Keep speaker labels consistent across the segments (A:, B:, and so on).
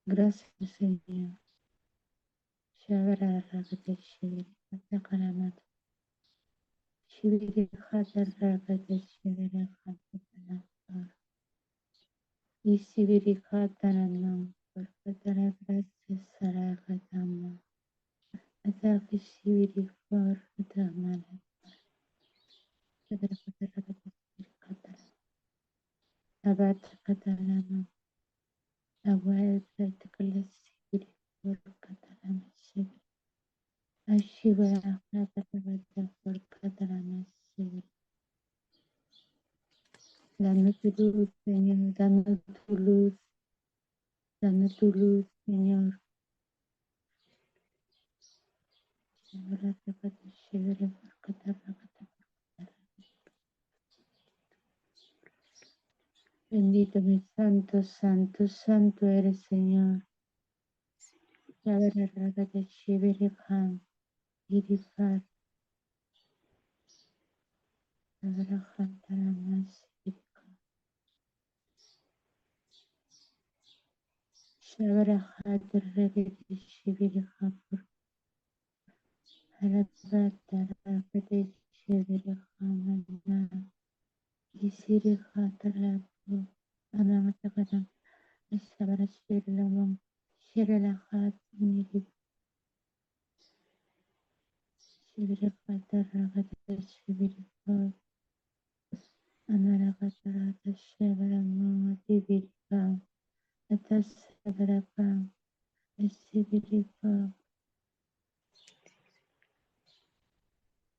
A: Gracias, Señor. Shabara Ragate Shiviri Katakaramat. Shiviri Hata Ragate Shiviri Hata. Isiviri Hataranam. Patara Gracias Saragatama. Ataki Shiviri Hataramana. Patara Patara Katara. Abat Katarama. Awal Pratakala Shiviri Katarama Shiviri. Ashivara Pratakavata Katarama Shiviri. Danos tu luz, Señor, danos tu luz, Señor. Bendito mi santo, santo, santo eres, Señor. Isiri Hatarapu Anamatakadam Isabara Shirilamam Shirilahat Niri Shirikataragata Shirika Amarakatarata Shivaramama Divirika Atasavaraka Isibirika.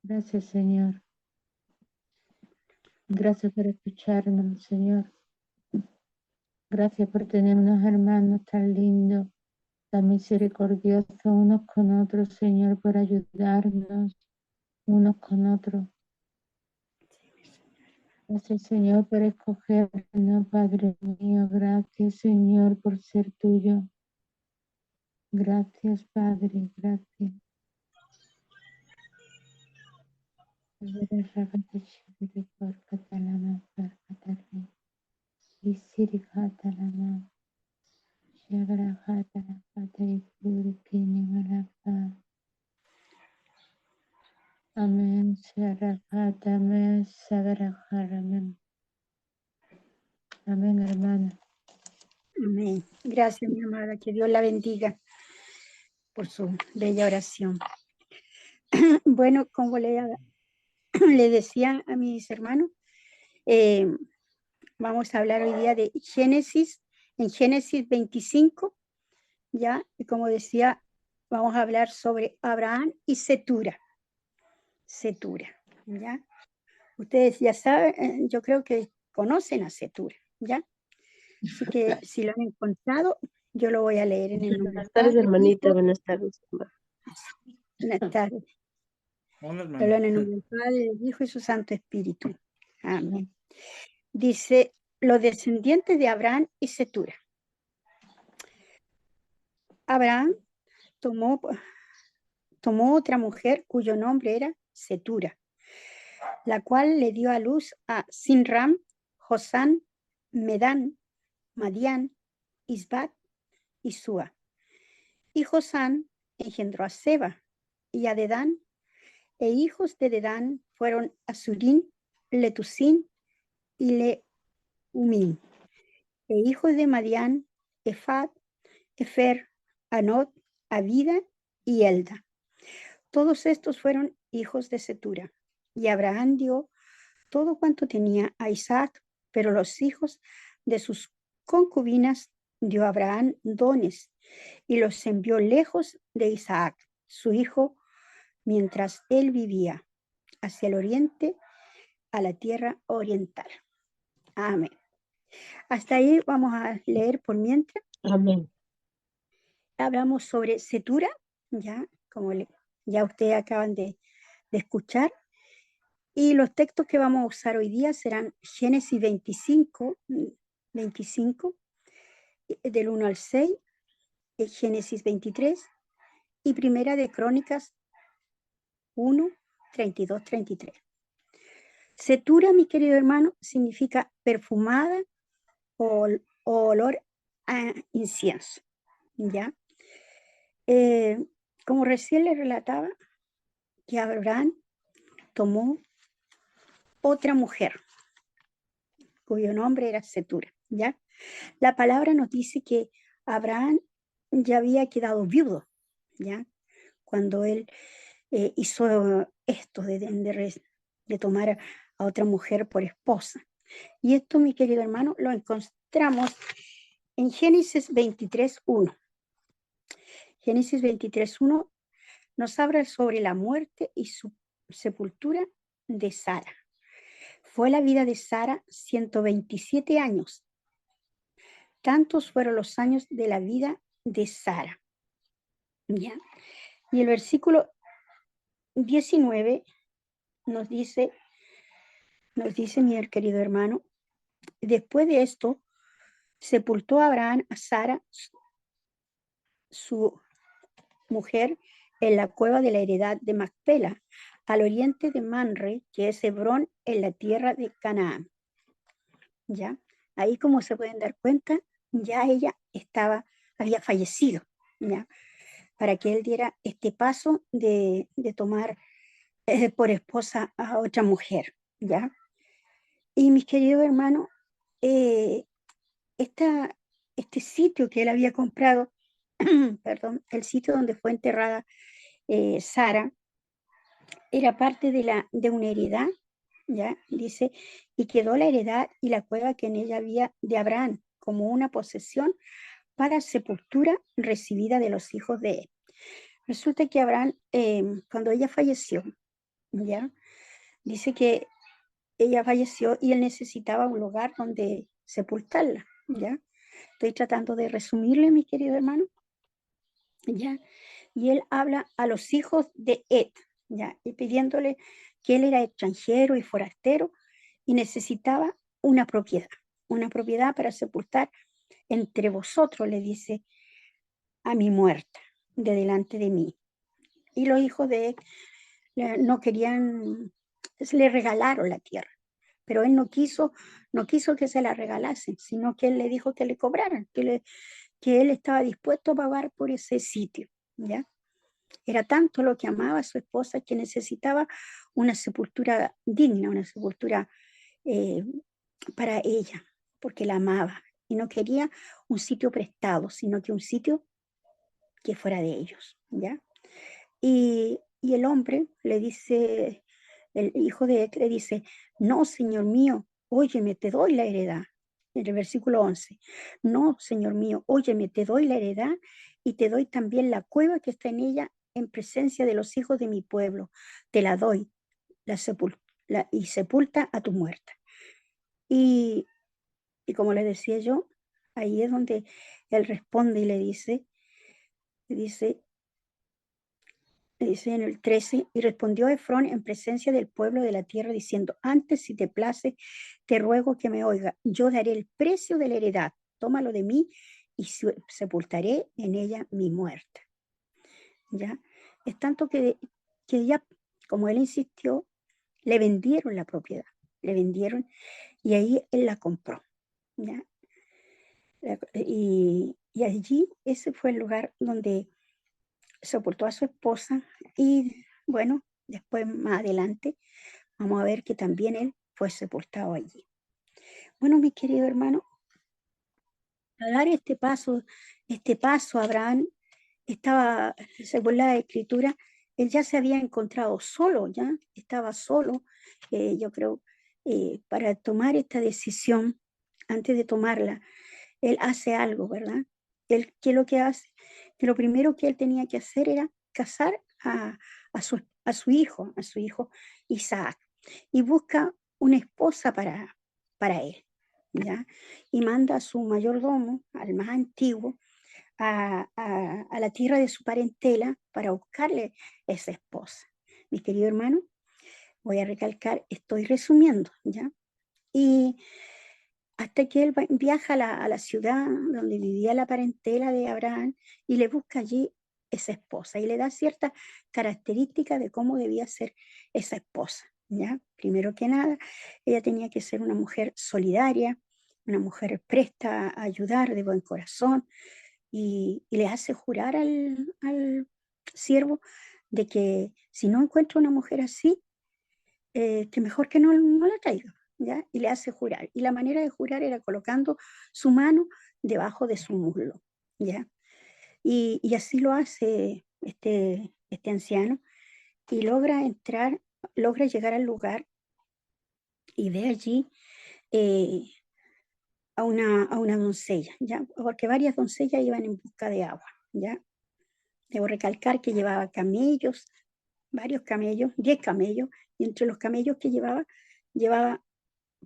A: Gracias, Señor. Gracias por escucharnos, Señor. Gracias por tener unos hermanos tan lindos, tan misericordiosos unos con otros, Señor, por ayudarnos unos con otros. Gracias, Señor, por escogernos, Padre mío. Gracias, Señor, por ser tuyo. Gracias, Padre. Gracias. Amén. Amén, hermana.
B: Amén. Gracias, mi amada. Que Dios la bendiga por su bella oración. Bueno, como le decían a mis hermanos, vamos a hablar hoy día de Génesis, en Génesis 25, ya, y como decía, vamos a hablar sobre Abraham y Cetura. Cetura, ya. Ustedes ya saben, yo creo que conocen a Cetura, ya. Así que si lo han encontrado, yo lo voy a leer en el nombre.
C: Buenas tardes, hermanita. Buenas tardes.
B: Buenas tardes.
D: Hola,
B: En el
D: hermano.
B: nombre del Padre, del Hijo y su Santo Espíritu. Amén. Dice, los descendientes de Abraham y Cetura. Abraham tomó otra mujer cuyo nombre era Cetura, la cual le dio a luz a Sinram, Josán, Medán, Madián, Isbat y Sua. Y Josán engendró a Seba y a Dedán, e hijos de Dedán fueron Asurín, Letusín y Leumín. E hijos de Madián, Efad, Efer, Anot, Abida y Elda. Todos estos fueron hijos de Cetura. Y Abraham dio todo cuanto tenía a Isaac, pero los hijos de sus concubinas dio a Abraham dones y los envió lejos de Isaac, su hijo, mientras él vivía hacia el oriente, a la tierra oriental. Amén. Hasta ahí vamos a leer por mientras.
C: Amén.
B: Hablamos sobre Cetura, ya, como ya ustedes acaban de escuchar. Y los textos que vamos a usar hoy día serán Génesis 25, del 1 al 6, Génesis 23 y Primera de Crónicas 1, 32, 33. Cetura, mi querido hermano, significa perfumada o olor a incienso. ¿ya? Como recién le relataba, que Abraham tomó otra mujer, cuyo nombre era Setura, ¿ya? La palabra nos dice que Abraham ya había quedado viudo, ¿ya? Cuando él hizo esto de tomar a otra mujer por esposa. Y esto, mi querido hermano, lo encontramos en Génesis 23:1. Génesis 23:1 nos habla sobre la muerte y su sepultura de Sara. Fue la vida de Sara 127 años. Tantos fueron los años de la vida de Sara. ¿Ya? Y el versículo 19 nos dice, mi querido hermano, después de esto, sepultó a Abraham a Sara, su mujer, en la cueva de la heredad de Macpela, al oriente de Manre, que es Hebrón, en la tierra de Canaán. ¿Ya? Ahí, como se pueden dar cuenta, ya ella había fallecido, ¿ya? Para que él diera este paso de tomar por esposa a otra mujer, ¿ya? Y mis queridos hermanos, este sitio que él había comprado, perdón, el sitio donde fue enterrada Sara, era parte de una heredad, ¿ya? Dice, y quedó la heredad y la cueva que en ella había de Abraham como una posesión para sepultura recibida de los hijos de él. Resulta que Abraham, cuando ella falleció, ¿ya? Dice que ella falleció y él necesitaba un lugar donde sepultarla, ¿ya? Estoy tratando de resumirle, mi querido hermano, ¿ya? Y él habla a los hijos de Ed, ¿ya? Y pidiéndole que él era extranjero y forastero y necesitaba una propiedad para sepultar entre vosotros, le dice, a mi muerta, de delante de mí. Y los hijos de Ed no querían, le regalaron la tierra, pero él no quiso que se la regalasen, sino que él le dijo que le cobraran, que él estaba dispuesto a pagar por ese sitio, ¿ya? Era tanto lo que amaba a su esposa que necesitaba una sepultura digna, una sepultura para ella, porque la amaba y no quería un sitio prestado, sino que un sitio que fuera de ellos, ¿ya? Y el hombre le dice, el hijo de Ed le dice, no, señor mío, óyeme, te doy la heredad. En el versículo 11, no, señor mío, óyeme, te doy la heredad y te doy también la cueva que está en ella en presencia de los hijos de mi pueblo. Te la doy y sepulta a tu muerta. Y como le decía yo, ahí es donde él responde y le dice en el 13, y respondió Efrón en presencia del pueblo de la tierra, diciendo, antes, si te place, te ruego que me oiga, yo daré el precio de la heredad, tómalo de mí y sepultaré en ella mi muerte. ¿Ya? Es tanto que ya, como él insistió, le vendieron la propiedad, le vendieron y ahí él la compró. ¿Ya? Y allí ese fue el lugar donde sepultó a su esposa y bueno, después más adelante vamos a ver que también él fue sepultado allí. Bueno, mi querido hermano, al dar este paso Abraham estaba, según la escritura, él ya se había encontrado solo, ya estaba solo, yo creo, para tomar esta decisión, antes de tomarla, él hace algo, ¿verdad? Él, ¿qué es lo que hace? Que lo primero que él tenía que hacer era casar a su hijo Isaac, y busca una esposa para él, ¿ya? Y manda a su mayordomo, al más antiguo, a la tierra de su parentela para buscarle esa esposa. Mi querido hermano, voy a recalcar, estoy resumiendo, ¿ya? Y hasta que él viaja a la ciudad donde vivía la parentela de Abraham y le busca allí esa esposa y le da ciertas características de cómo debía ser esa esposa, ¿ya? Primero que nada, ella tenía que ser una mujer solidaria, una mujer presta a ayudar, de buen corazón, y le hace jurar al siervo de que si no encuentra una mujer así, que mejor que no la traiga, ¿ya? Y le hace jurar. Y la manera de jurar era colocando su mano debajo de su muslo, ¿ya? Y así lo hace este anciano y logra llegar al lugar y ve allí eh, a una doncella, ¿ya? Porque varias doncellas iban en busca de agua, ¿ya? Debo recalcar que llevaba camellos, varios camellos, 10 camellos, y entre los camellos que llevaba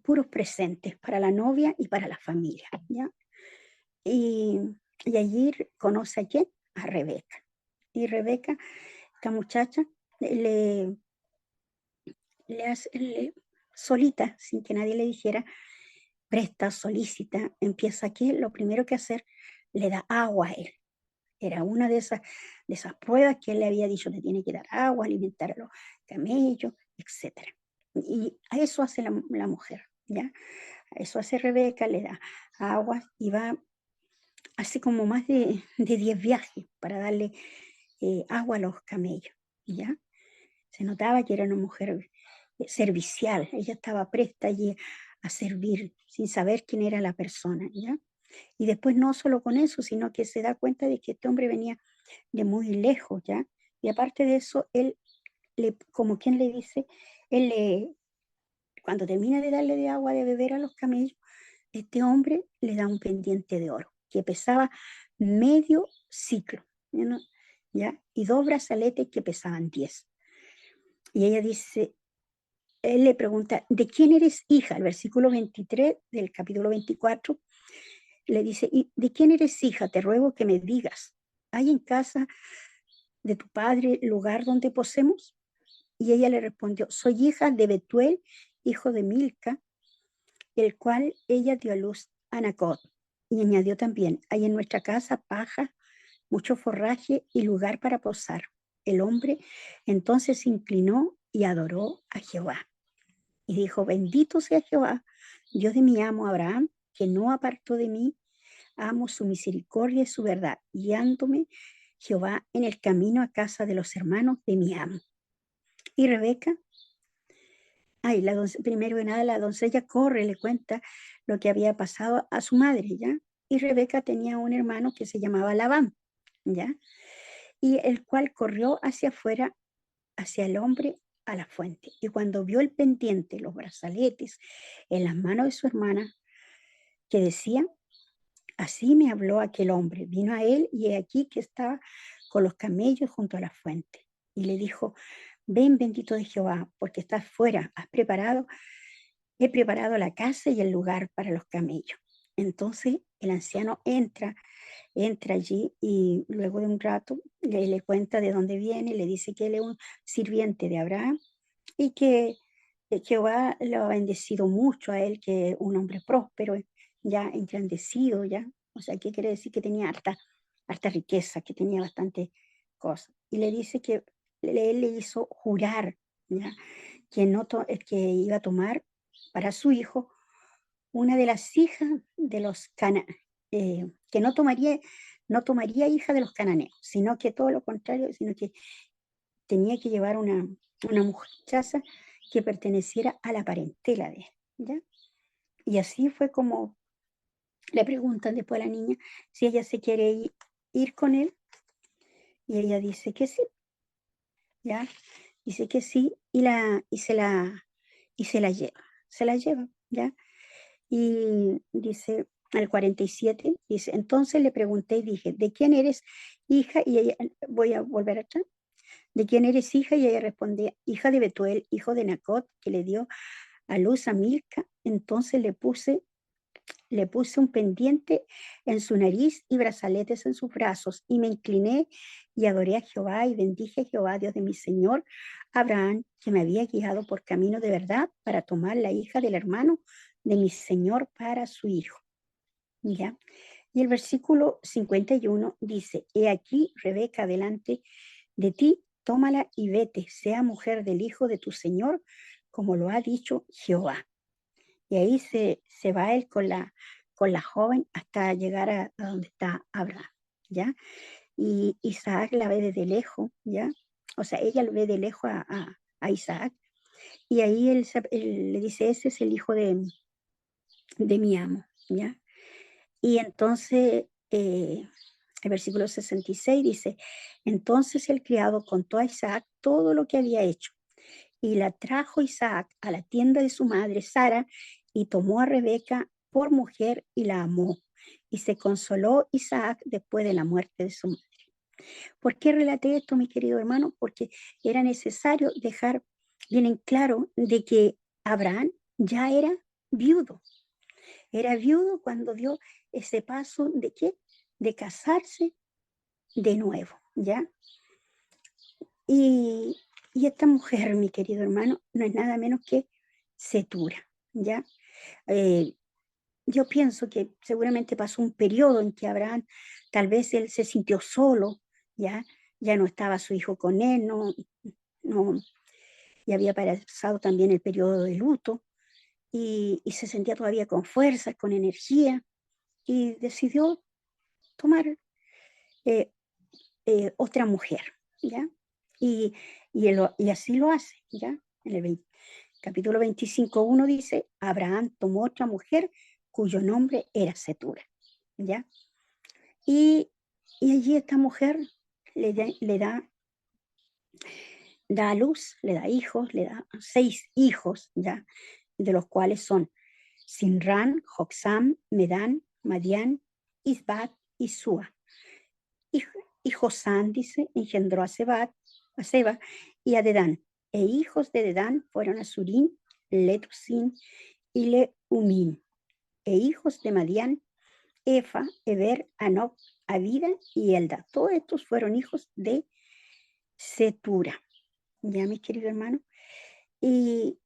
B: puros presentes para la novia y para la familia, ¿ya? Y, y allí conoce a quién, a Rebeca. Y Rebeca, esta muchacha, le, solita, sin que nadie le dijera, presta, solicita, empieza aquí, lo primero que hacer, le da agua a él. Era una de esas pruebas que él le había dicho, te tiene que dar agua, alimentar a los camellos, etc. Y a eso hace la mujer, ¿ya? A eso hace Rebeca, le da agua y va, hace como más de 10 viajes para darle agua a los camellos, ¿ya? Se notaba que era una mujer servicial, ella estaba presta allí a servir sin saber quién era la persona, ¿ya? Y después no solo con eso, sino que se da cuenta de que este hombre venía de muy lejos, ¿ya? Y aparte de eso, él, como quien le dice, cuando termina de darle de agua de beber a los camellos, este hombre le da un pendiente de oro que pesaba medio ciclo, ¿no? ¿Ya? Y 2 brazaletes que pesaban 10. Y ella dice, él le pregunta, ¿de quién eres hija? El versículo 23 del capítulo 24 le dice, ¿y de quién eres hija? Te ruego que me digas, ¿hay en casa de tu padre lugar donde posemos? Y ella le respondió, soy hija de Betuel, hijo de Milca, el cual ella dio a luz a Nacot. Y añadió también, hay en nuestra casa paja, mucho forraje y lugar para posar. El hombre entonces se inclinó y adoró a Jehová. Y dijo, bendito sea Jehová, Dios de mi amo Abraham, que no apartó de mí, amo su misericordia y su verdad, guiándome Jehová en el camino a casa de los hermanos de mi amo. Y Rebeca, primero de nada, la doncella corre, le cuenta lo que había pasado a su madre, ¿ya? Y Rebeca tenía un hermano que se llamaba Labán, ¿ya? Y el cual corrió hacia afuera, hacia el hombre, a la fuente. Y cuando vio el pendiente, los brazaletes en las manos de su hermana, que decía, así me habló aquel hombre, vino a él y he aquí que estaba con los camellos junto a la fuente. Y le dijo, ven bendito de Jehová, porque estás fuera, he preparado la casa y el lugar para los camellos. Entonces el anciano entra allí y luego de un rato le cuenta de dónde viene, le dice que él es un sirviente de Abraham y que Jehová lo ha bendecido mucho a él, que es un hombre próspero, ya engrandecido, ya. O sea, ¿qué quiere decir? Que tenía harta riqueza, que tenía bastante cosas. Y le dice que él le hizo jurar, ¿ya? Que iba a tomar para su hijo una de las hijas de los que no tomaría hija de los cananeos, sino que todo lo contrario, sino que tenía que llevar una muchacha que perteneciera a la parentela de él, ¿ya? Y así fue como le preguntan después a la niña si ella se quiere ir con él, y ella dice que sí, ¿ya? Dice que sí, y se la lleva, ¿ya? Y dice, al 47, dice, entonces le pregunté y dije, ¿de quién eres hija? Y ella, voy a volver atrás, ¿de quién eres hija? Y ella respondía, hija de Betuel, hijo de Nacot, que le dio a luz a Milca. Entonces le puse un pendiente en su nariz y brazaletes en sus brazos, y me incliné y adoré a Jehová y bendije a Jehová, Dios de mi Señor Abraham, que me había guiado por camino de verdad para tomar la hija del hermano de mi Señor para su hijo. ¿Ya? Y el versículo 51 dice, he aquí Rebeca delante de ti, tómala y vete, sea mujer del hijo de tu Señor, como lo ha dicho Jehová. Y ahí se va él con la joven hasta llegar a donde está Abraham, ¿ya? Y Isaac la ve desde lejos, ¿ya? O sea, ella lo ve de lejos a Isaac, y ahí él le dice, ese es el hijo de mi amo, ¿ya? Y entonces, el versículo 66 dice, entonces el criado contó a Isaac todo lo que había hecho, y la trajo Isaac a la tienda de su madre Sara, y tomó a Rebeca por mujer y la amó, y se consoló Isaac después de la muerte de su madre. ¿Por qué relaté esto, mi querido hermano? Porque era necesario dejar bien en claro de que Abraham ya era viudo. Era viudo cuando dio ese paso de ¿qué? De casarse de nuevo, ¿ya? Y esta mujer, mi querido hermano, no es nada menos que Cetura, ¿ya? Yo pienso que seguramente pasó un periodo en que Abraham, tal vez él se sintió solo, ¿ya? Ya no estaba su hijo con él, no, y había pasado también el periodo de luto, y se sentía todavía con fuerzas, con energía, y decidió tomar eh, otra mujer, ¿ya? Y, y así lo hace, ¿ya? En el capítulo 25:1 dice, Abraham tomó otra mujer cuyo nombre era Cetura, ¿ya? Y allí esta mujer da a luz, le da hijos, le da 6 hijos, ¿ya? De los cuales son Sinran, Joksam, Medán, Madián, Isbat y Sua. Y Josán, dice, engendró a Seba y a Dedán. E hijos de Dedán fueron Asurín, Letusín y Leumín. E hijos de Madián, Efa, Eber, Anob, Abida y Elda. Todos estos fueron hijos de Cetura. Ya, mis queridos hermanos. Y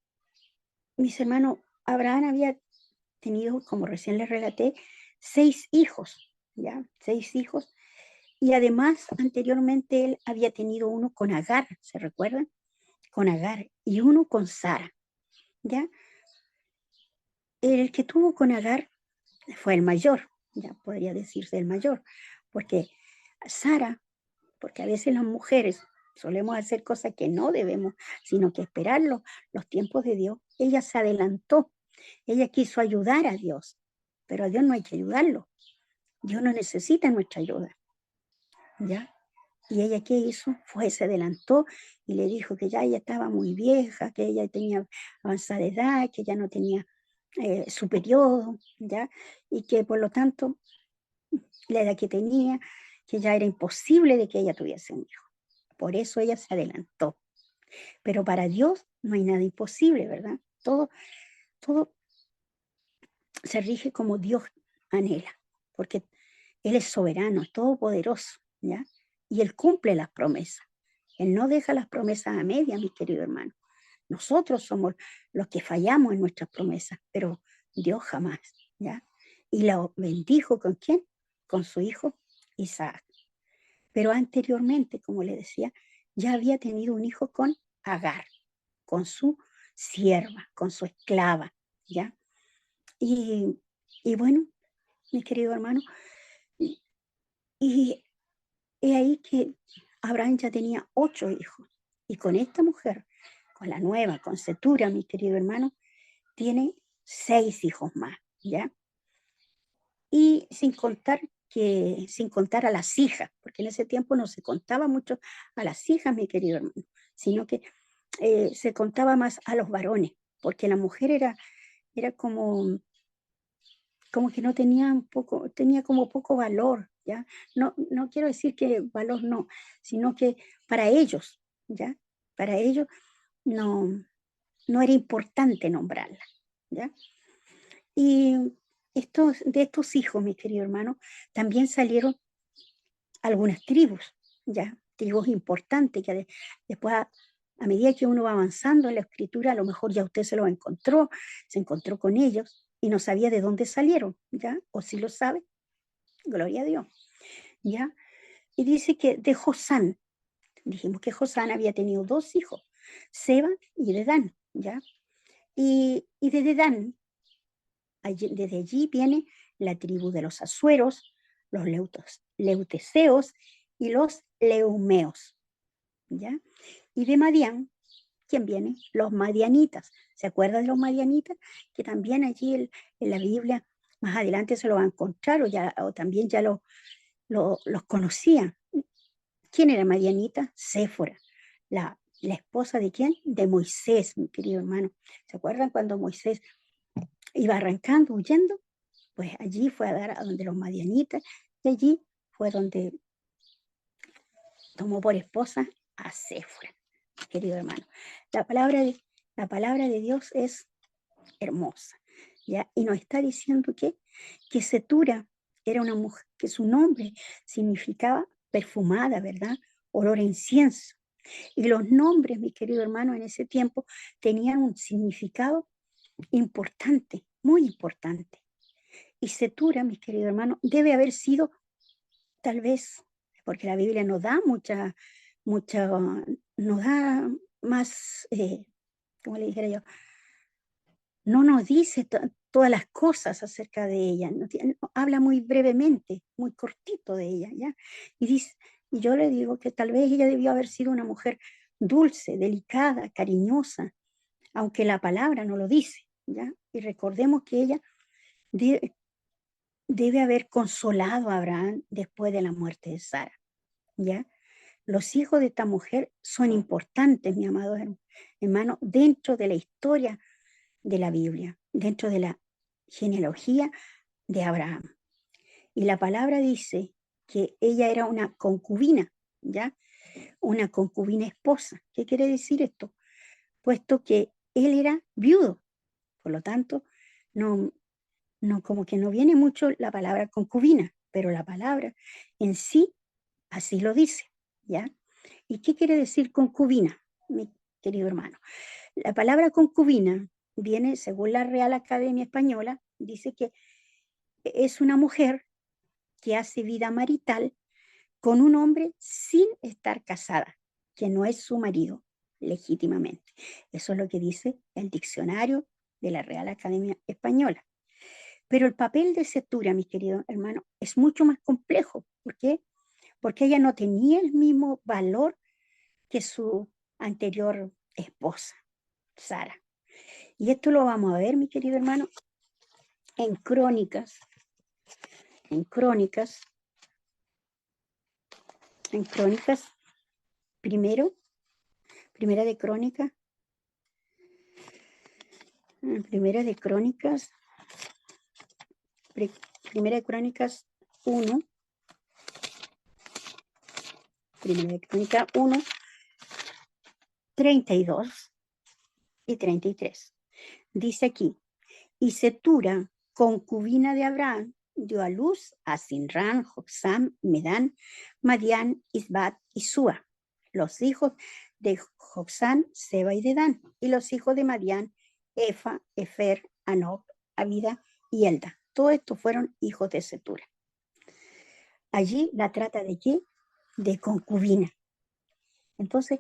B: mis hermanos, Abraham había tenido, como recién les relaté, 6 hijos, ¿ya? 6 hijos. Y además, anteriormente él había tenido uno con Agar, ¿se recuerdan? Con Agar, y uno con Sara, ¿ya? El que tuvo con Agar fue el mayor, ya podría decirse el mayor, porque Sara, porque a veces las mujeres solemos hacer cosas que no debemos, sino que esperar los tiempos de Dios. Ella se adelantó, ella quiso ayudar a Dios, pero a Dios no hay que ayudarlo. Dios no necesita nuestra ayuda, ¿ya? Y ella, ¿qué hizo? Se adelantó y le dijo que ya ella estaba muy vieja, que ella tenía avanzada edad, que ya no tenía su periodo, ¿ya? Y que por lo tanto, la edad que tenía, que ya era imposible de que ella tuviese un hijo. Por eso ella se adelantó. Pero para Dios no hay nada imposible, ¿verdad? Todo se rige como Dios anhela, porque Él es soberano, es todopoderoso, ¿ya? Y Él cumple las promesas. Él no deja las promesas a medias, mi querido hermano. Nosotros somos los que fallamos en nuestras promesas, pero Dios jamás, ¿ya? Y la bendijo ¿con quién? Con su hijo Isaac. Pero anteriormente, como le decía, ya había tenido un hijo con Agar, con su sierva, con su esclava, ¿ya? Y bueno, mi querido hermano, y, y es ahí que Abraham ya tenía 8 hijos. Y con esta mujer, con la nueva, con Cetura, mi querido hermano, tiene 6 hijos más, ¿ya? Y sin contar a las hijas, porque en ese tiempo no se contaba mucho a las hijas, mi querido hermano, sino que se contaba más a los varones, porque la mujer era como que no tenía como poco valor, ¿ya? No quiero decir que valor no, sino que para ellos, ¿ya? Para ellos no, no era importante nombrarla, ¿ya? Y de estos hijos, mi querido hermano, también salieron algunas tribus, ¿ya? Tribus importantes que después, a medida que uno va avanzando en la escritura, a lo mejor ya usted se encontró con ellos y no sabía de dónde salieron, ¿ya? O si lo sabe, gloria a Dios, ¿ya? Y dice que de Josán, dijimos que Josán había tenido 2 hijos, Seba y Dedán, ¿ya? Y de Dedán, desde allí viene la tribu de los asueros, los leuteseos y los leumeos, ¿ya? Y de Madián, ¿quién viene? Los madianitas. ¿Se acuerdan de los madianitas? Que también allí en la Biblia, más adelante se lo va a encontrar, o también ya los conocían. ¿Quién era Madianita? Séfora, la esposa de quién? De Moisés, mi querido hermano. ¿Se acuerdan cuando Moisés iba arrancando, huyendo? Pues allí fue a dar a donde los madianitas, y allí fue donde tomó por esposa a Séfora, querido hermano. La palabra de Dios es hermosa, ¿ya? Y nos está diciendo que Setura era una mujer, que su nombre significaba perfumada, ¿verdad? Olor a incienso. Y los nombres, mi querido hermano, en ese tiempo tenían un significado importante, muy importante. Y Setura, mi querido hermano, debe haber sido, tal vez, porque la Biblia nos da nos da más, ¿cómo le dijera yo? No nos dice todas las cosas acerca de ella, habla muy brevemente, muy cortito de ella, ¿ya? Y yo le digo que tal vez ella debió haber sido una mujer dulce, delicada, cariñosa, aunque la palabra no lo dice, ¿ya? Y recordemos que ella debe haber consolado a Abraham después de la muerte de Sara, ¿ya? Los hijos de esta mujer son importantes, mi amado hermano, dentro de la historia de la Biblia, dentro de la genealogía de Abraham. Y la palabra dice que ella era una concubina, ¿ya? Una concubina esposa. ¿Qué quiere decir esto? Puesto que él era viudo, por lo tanto, no, como que no viene mucho la palabra concubina, pero la palabra en sí así lo dice, ¿ya? ¿Y qué quiere decir concubina, mi querido hermano? La palabra concubina viene, según la Real Academia Española, dice que es una mujer que hace vida marital con un hombre sin estar casada, que no es su marido legítimamente. Eso es lo que dice el diccionario de la Real Academia Española. Pero el papel de Setura, mis queridos hermanos, es mucho más complejo. ¿Por qué? Porque ella no tenía el mismo valor que su anterior esposa, Sara. Y esto lo vamos a ver, mi querido hermano, en Crónicas, primera de Crónicas, primera de Crónicas 1, primera de Crónicas 1, 32 y 33. Dice aquí, y Setura, concubina de Abraham, dio a luz a Sinran, Joksam, Medán, Madián, Isbat y Sua, los hijos de Joksam, Seba y Dedán, y los hijos de Madián, Efa, Efer, Anob, Abida y Elda. Todos estos fueron hijos de Setura. Allí la trata de qué? De concubina. Entonces,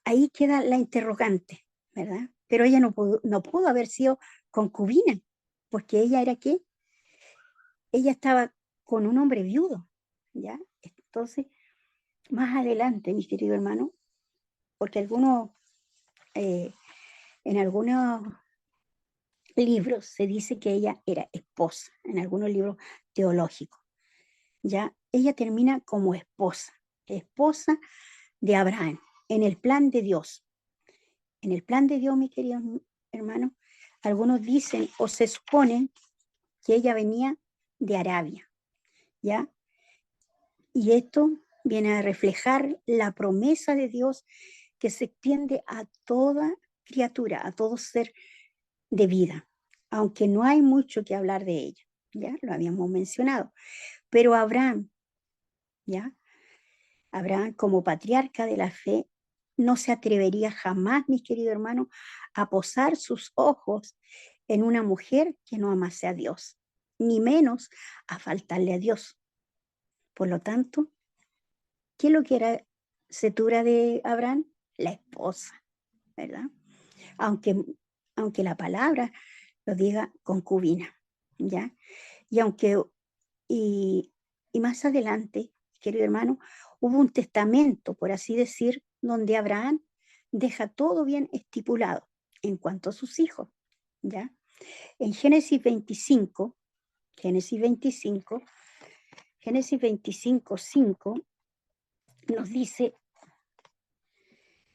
B: ahí queda la interrogante, ¿verdad? Pero ella no pudo haber sido concubina, porque ella era ¿qué? Ella estaba con un hombre viudo, ¿ya? Entonces, más adelante, mi querido hermano, porque en algunos libros se dice que ella era esposa, en algunos libros teológicos, ¿ya? Ella termina como esposa de Abraham, en el plan de Dios. En el plan de Dios, mi querido hermano, algunos dicen o se suponen que ella venía de Arabia, ¿ya? Y esto viene a reflejar la promesa de Dios que se extiende a toda criatura, a todo ser de vida, aunque no hay mucho que hablar de ella, ¿ya? Lo habíamos mencionado. Pero Abraham, ¿ya? Abraham, como patriarca de la fe, no se atrevería jamás, mis queridos hermanos, a posar sus ojos en una mujer que no amase a Dios, ni menos a faltarle a Dios. Por lo tanto, ¿qué es lo que era Setura de Abraham? La esposa, ¿verdad? Aunque la palabra lo diga concubina, ¿ya? Y aunque Y más adelante, querido hermano, hubo un testamento, por así decir, donde Abraham deja todo bien estipulado en cuanto a sus hijos, ¿ya? En Génesis 25, 5 nos dice,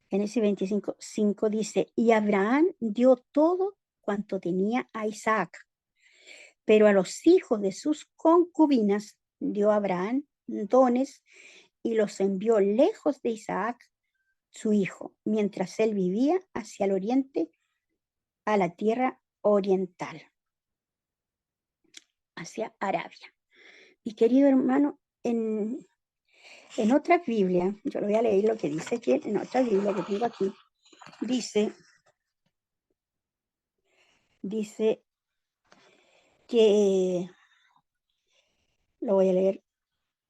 B: Génesis 25, 5 dice, y Abraham dio todo cuanto tenía a Isaac, pero a los hijos de sus concubinas dio Abraham dones y los envió lejos de Isaac, su hijo, mientras él vivía hacia el oriente, a la tierra oriental, hacia Arabia. Y querido hermano, en otra Biblia, yo lo voy a leer lo que dice aquí, en otra Biblia que tengo aquí, dice que, lo voy a leer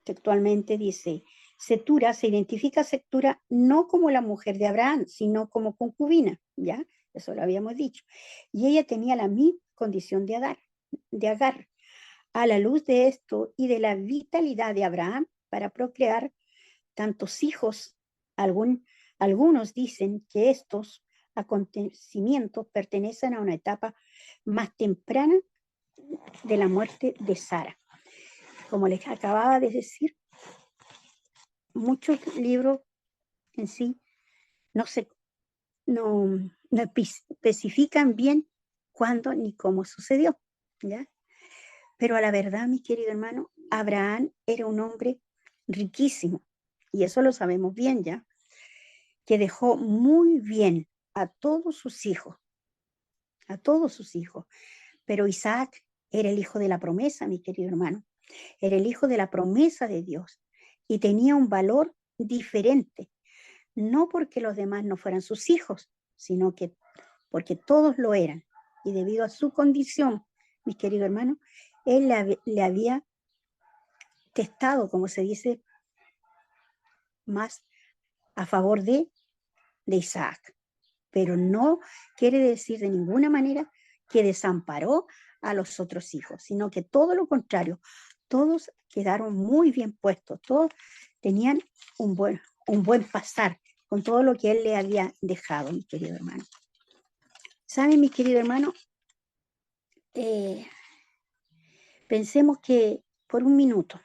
B: textualmente, dice, Setura, se identifica a Setura no como la mujer de Abraham, sino como concubina, ¿ya? Eso lo habíamos dicho. Y ella tenía la misma condición de Agar. A la luz de esto y de la vitalidad de Abraham para procrear tantos hijos, algunos dicen que estos acontecimientos pertenecen a una etapa más temprana de la muerte de Sara. Como les acababa de decir, muchos libros en sí no especifican bien cuándo ni cómo sucedió, ¿ya? Pero a la verdad, mi querido hermano, Abraham era un hombre riquísimo, y eso lo sabemos bien ya, que dejó muy bien a todos sus hijos, pero Isaac era el hijo de la promesa, mi querido hermano, era el hijo de la promesa de Dios, y tenía un valor diferente, no porque los demás no fueran sus hijos, sino que porque todos lo eran, y debido a su condición, mi querido hermano, él le había testado, como se dice, más a favor de Isaac, pero no quiere decir de ninguna manera que desamparó a los otros hijos, sino que todo lo contrario, todos quedaron muy bien puestos, todos tenían un buen pasar con todo lo que él le había dejado, mi querido hermano. ¿Saben, mi querido hermano? Pensemos que por un minuto,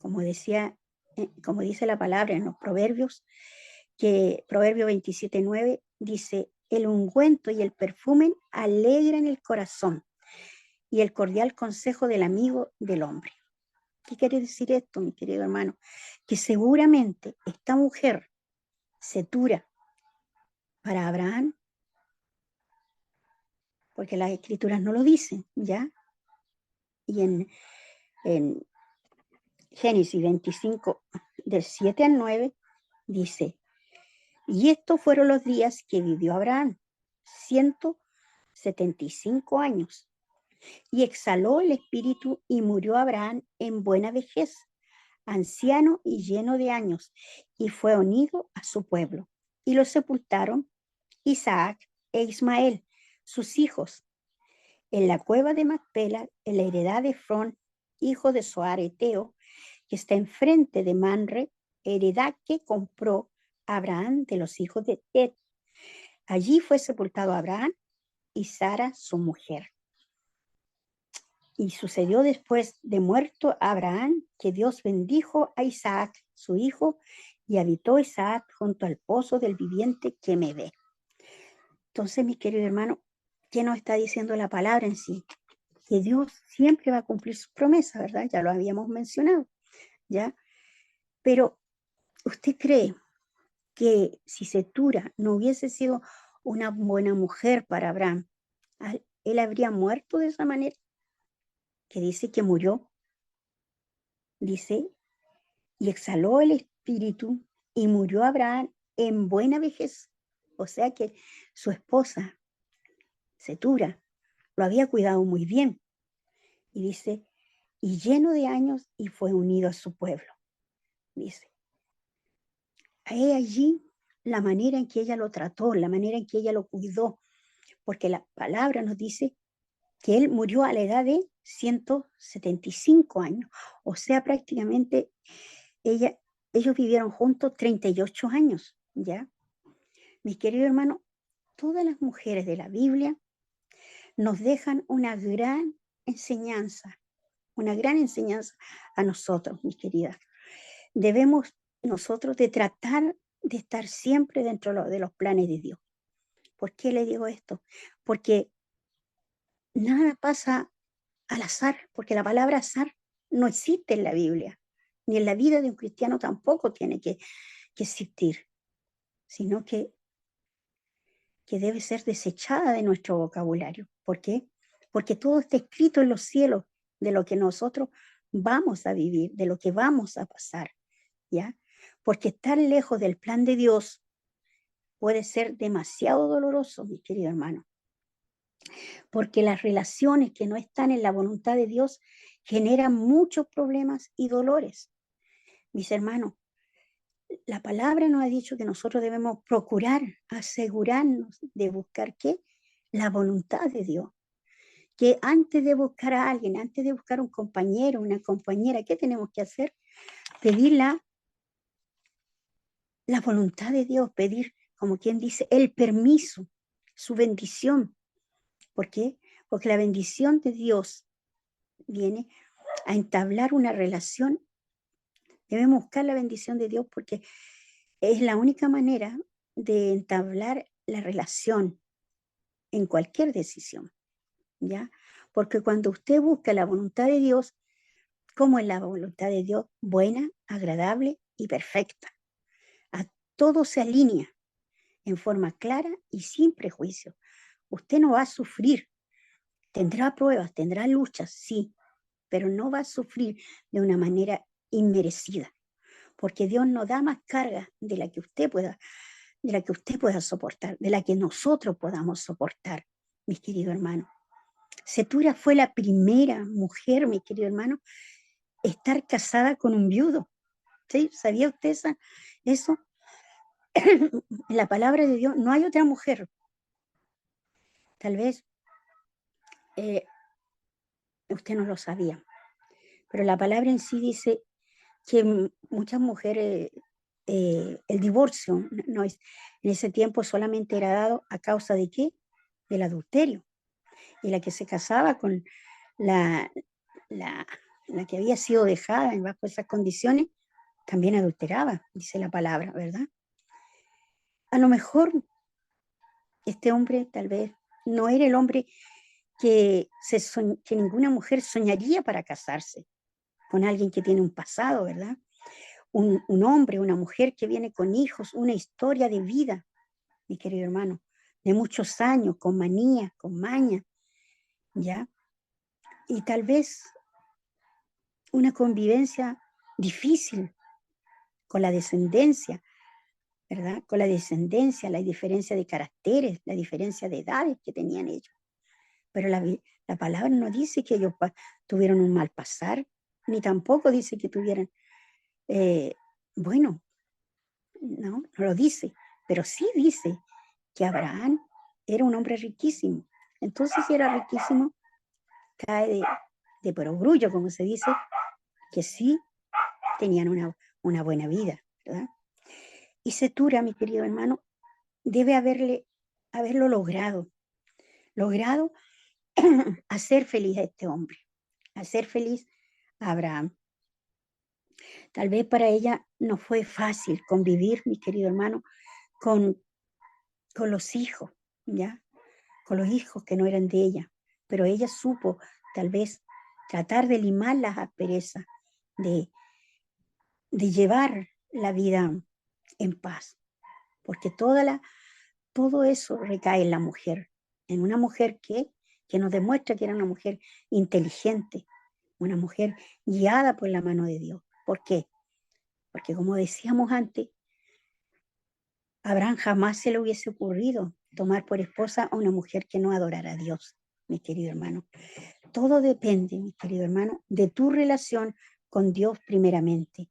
B: como dice la palabra en los Proverbios, que Proverbio 27:9 dice, el ungüento y el perfume alegran el corazón y el cordial consejo del amigo del hombre. ¿Qué quiere decir esto, mi querido hermano? Que seguramente esta mujer, Setura, para Abraham, porque las escrituras no lo dicen, ¿ya? Y en Génesis 25, del 7 al 9, dice, y estos fueron los días que vivió Abraham, 175 años, y exhaló el espíritu y murió Abraham en buena vejez, anciano y lleno de años, y fue unido a su pueblo. Y lo sepultaron Isaac e Ismael, sus hijos, en la cueva de Macpela, en la heredad de Efrón, hijo de Zoar Eteo, que está enfrente de Manre, heredad que compró Abraham de los hijos de Het. Allí fue sepultado Abraham y Sara, su mujer. Y sucedió después de muerto Abraham que Dios bendijo a Isaac, su hijo, y habitó Isaac junto al pozo del viviente que me ve. Entonces, mi querido hermano, ¿qué nos está diciendo la palabra en sí? Que Dios siempre va a cumplir sus promesas, ¿verdad? Ya lo habíamos mencionado, ¿ya? Pero, ¿usted cree que si Setura no hubiese sido una buena mujer para Abraham, él habría muerto de esa manera? Que dice que murió, dice, y exhaló el espíritu y murió Abraham en buena vejez. O sea que su esposa, Setura, lo había cuidado muy bien. Y dice, y lleno de años y fue unido a su pueblo. Dice, hay allí la manera en que ella lo trató, la manera en que ella lo cuidó, porque la palabra nos dice que él murió a la edad de 175 años. O sea, prácticamente ellos vivieron juntos 38 años, ¿ya? Mis queridos hermanos, todas las mujeres de la Biblia nos dejan una gran enseñanza a nosotros, mis queridas. Debemos nosotros de tratar de estar siempre dentro de los planes de Dios. ¿Por qué le digo esto? Porque nada pasa al azar, porque la palabra azar no existe en la Biblia, ni en la vida de un cristiano tampoco tiene que existir, sino que debe ser desechada de nuestro vocabulario. ¿Por qué? Porque todo está escrito en los cielos de lo que nosotros vamos a vivir, de lo que vamos a pasar, ¿ya? Porque estar lejos del plan de Dios puede ser demasiado doloroso, mi querido hermano. Porque las relaciones que no están en la voluntad de Dios generan muchos problemas y dolores. Mis hermanos, la palabra nos ha dicho que nosotros debemos procurar asegurarnos de buscar ¿qué? La voluntad de Dios. Que antes de buscar a alguien, antes de buscar un compañero, una compañera, ¿qué tenemos que hacer? Pedir la voluntad de Dios, pedir, como quien dice, el permiso, su bendición. ¿Por qué? Porque la bendición de Dios viene a entablar una relación. Debemos buscar la bendición de Dios porque es la única manera de entablar la relación en cualquier decisión, ¿ya? Porque cuando usted busca la voluntad de Dios, ¿cómo es la voluntad de Dios? Buena, agradable y perfecta. A todo se alinea en forma clara y sin prejuicio. Usted no va a sufrir, tendrá pruebas, tendrá luchas, sí, pero no va a sufrir de una manera inmerecida, porque Dios no da más carga de la que usted pueda soportar, de la que nosotros podamos soportar, mis queridos hermanos. Setura fue la primera mujer, mi querido hermano, estar casada con un viudo. ¿Sí? ¿Sabía usted eso? En la palabra de Dios no hay otra mujer. Tal vez usted no lo sabía, pero la palabra en sí dice que muchas mujeres, el divorcio no es, en ese tiempo solamente era dado a causa de ¿qué? Del adulterio. Y la que se casaba con la que había sido dejada bajo esas condiciones, también adulteraba, dice la palabra, ¿verdad? A lo mejor este hombre tal vez no era el hombre que ninguna mujer soñaría para casarse con alguien que tiene un pasado, ¿verdad? Un hombre, una mujer que viene con hijos, una historia de vida, mi querido hermano, de muchos años, con manía, con maña, ¿ya? Y tal vez una convivencia difícil con la descendencia, ¿verdad? Con la descendencia, la diferencia de caracteres, la diferencia de edades que tenían ellos. Pero la palabra no dice que ellos tuvieron un mal pasar, ni tampoco dice que tuvieran, bueno, no lo dice, pero sí dice que Abraham era un hombre riquísimo. Entonces, si era riquísimo, cae de perogrullo, como se dice, que sí tenían una buena vida, ¿verdad? Y Setura, mi querido hermano, debe haberlo logrado hacer feliz a este hombre, hacer feliz a Abraham. Tal vez para ella no fue fácil convivir, mi querido hermano, con los hijos, ¿ya? Con los hijos que no eran de ella, pero ella supo tal vez tratar de limar las asperezas, de llevar la vida en paz, porque todo eso recae en la mujer, en una mujer que nos demuestra que era una mujer inteligente, una mujer guiada por la mano de Dios. ¿Por qué? Porque como decíamos antes, a Abraham jamás se le hubiese ocurrido tomar por esposa a una mujer que no adorara a Dios, mi querido hermano. Todo depende, mi querido hermano, de tu relación con Dios primeramente.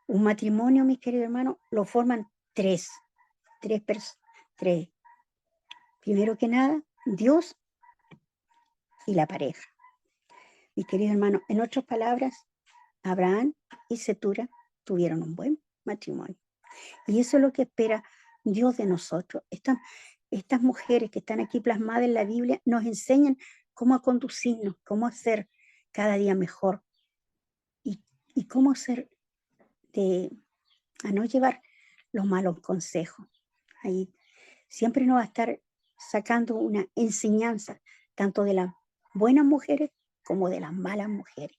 B: Un matrimonio, mi querido hermano, lo forman tres. Primero que nada, Dios y la pareja. Mis queridos hermanos, en otras palabras, Abraham y Setura tuvieron un buen matrimonio. Y eso es lo que espera Dios de nosotros. Estas mujeres que están aquí plasmadas en la Biblia nos enseñan cómo conducirnos, cómo hacer cada día mejor y cómo hacer a no llevar los malos consejos. Ahí siempre nos va a estar sacando una enseñanza tanto de las buenas mujeres como de las malas mujeres.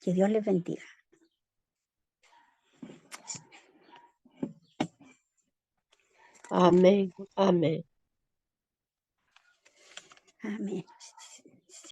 B: Que Dios les bendiga.
C: Amén. Amén.
B: Amén.